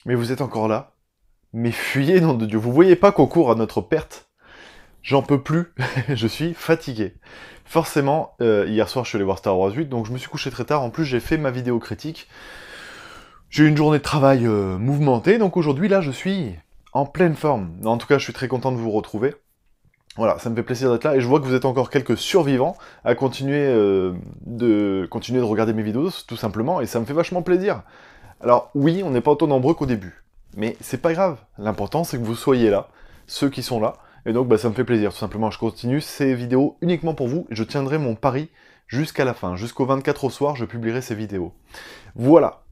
Mais vous êtes encore là? Mais fuyez, nom de Dieu. Vous voyez pas qu'on court à notre perte? J'en peux plus. Je suis fatigué. Forcément, hier soir, je suis allé voir Star Wars 8, donc je me suis couché très tard. En plus, j'ai fait ma vidéo critique. J'ai eu une journée de travail mouvementée, donc aujourd'hui, là, je suis en pleine forme. En tout cas, je suis très content de vous retrouver. Voilà, ça me fait plaisir d'être là, et je vois que vous êtes encore quelques survivants à continuer de regarder mes vidéos, tout simplement, et ça me fait vachement plaisir. Alors oui, on n'est pas autant nombreux qu'au début, mais c'est pas grave. L'important, c'est que vous soyez là, ceux qui sont là, et donc bah, ça me fait plaisir, tout simplement. Je continue ces vidéos uniquement pour vous, et je tiendrai mon pari jusqu'à la fin. Jusqu'au 24 au soir, je publierai ces vidéos. Voilà.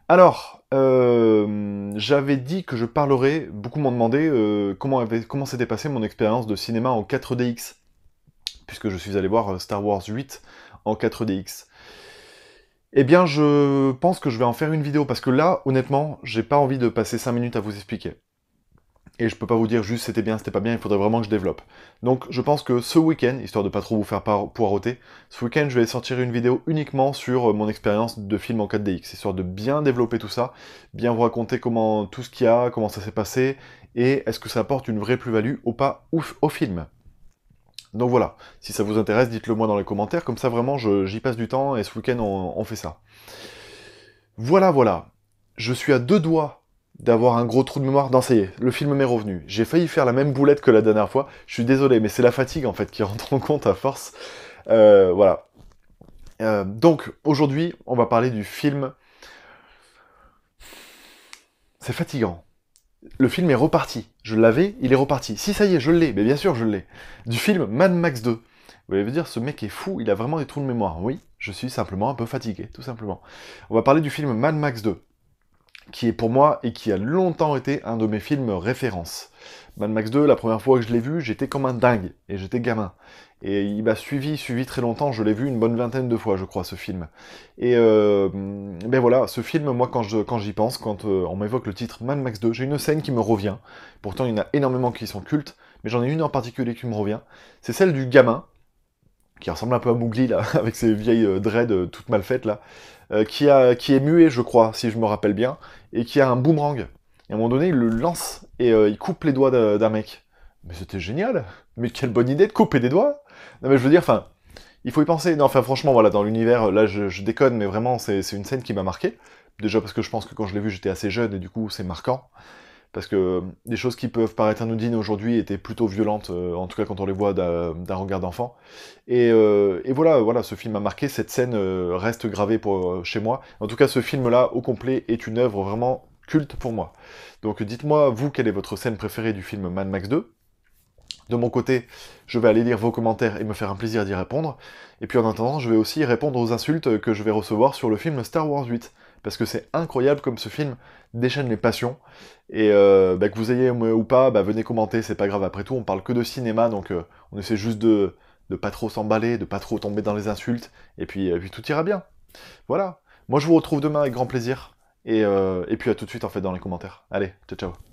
Alors, j'avais dit que je parlerais, beaucoup m'ont demandé comment s'était passée mon expérience de cinéma en 4DX, puisque je suis allé voir Star Wars 8 en 4DX. Eh bien, je pense que je vais en faire une vidéo, parce que là, honnêtement, j'ai pas envie de passer 5 minutes à vous expliquer. Et je peux pas vous dire juste c'était bien, c'était pas bien, il faudrait vraiment que je développe. Donc je pense que ce week-end, histoire de pas trop vous faire poireauter, ce week-end je vais sortir une vidéo uniquement sur mon expérience de film en 4DX, histoire de bien développer tout ça, bien vous raconter comment tout ce qu'il y a, comment ça s'est passé, et est-ce que ça apporte une vraie plus-value ou pas au film. Donc voilà, si ça vous intéresse, dites-le moi dans les commentaires, comme ça vraiment j'y passe du temps, et ce week-end on fait ça. Voilà, voilà. Je suis à deux doigts d'avoir un gros trou de mémoire. Non, ça y est, le film m'est revenu. J'ai failli faire la même boulette que la dernière fois. Je suis désolé, mais c'est la fatigue, en fait, qui rentre en compte à force. Voilà. Donc, aujourd'hui, on va parler du film... C'est fatigant. Le film est reparti. Je l'avais, il est reparti. Si, ça y est, je l'ai. Mais bien sûr, je l'ai. Du film Mad Max 2. Vous allez me dire, ce mec est fou, il a vraiment des trous de mémoire. Oui, je suis simplement un peu fatigué, tout simplement. On va parler du film Mad Max 2. Qui est pour moi, et qui a longtemps été un de mes films références. Mad Max 2, la première fois que je l'ai vu, j'étais comme un dingue, et j'étais gamin. Et il m'a suivi très longtemps, je l'ai vu une bonne vingtaine de fois, je crois, ce film. Et ben voilà, ce film, moi, quand j'y pense, quand on m'évoque le titre Mad Max 2, j'ai une scène qui me revient. Pourtant, il y en a énormément qui sont cultes, mais j'en ai une en particulier qui me revient. C'est celle du gamin, qui ressemble un peu à Mowgli, là, avec ses vieilles dreads toutes mal faites, là, qui est muet, je crois, si je me rappelle bien, et qui a un boomerang. Et à un moment donné, il le lance, et il coupe les doigts d'un mec. Mais c'était génial. Mais quelle bonne idée de couper des doigts. Non mais je veux dire, enfin, il faut y penser. Non, enfin franchement, voilà, dans l'univers, là je déconne, mais vraiment, c'est une scène qui m'a marqué. Déjà parce que je pense que quand je l'ai vu, j'étais assez jeune, et du coup, c'est marquant. Parce que des choses qui peuvent paraître anodines aujourd'hui étaient plutôt violentes, en tout cas quand on les voit d'un regard d'enfant. Et voilà, voilà, ce film a marqué, cette scène reste gravée chez moi. En tout cas, ce film-là, au complet, est une œuvre vraiment culte pour moi. Donc dites-moi, vous, quelle est votre scène préférée du film Mad Max 2 ? De mon côté, je vais aller lire vos commentaires et me faire un plaisir d'y répondre. Et puis en attendant, je vais aussi répondre aux insultes que je vais recevoir sur le film Star Wars 8. Parce que c'est incroyable comme ce film déchaîne les passions. Et bah, que vous ayez ou pas, bah, venez commenter, c'est pas grave. Après tout, on parle que de cinéma, donc on essaie juste de pas trop s'emballer, de pas trop tomber dans les insultes. Et puis tout ira bien. Voilà. Moi, je vous retrouve demain avec grand plaisir. Et puis à tout de suite, en fait, dans les commentaires. Allez, ciao, ciao.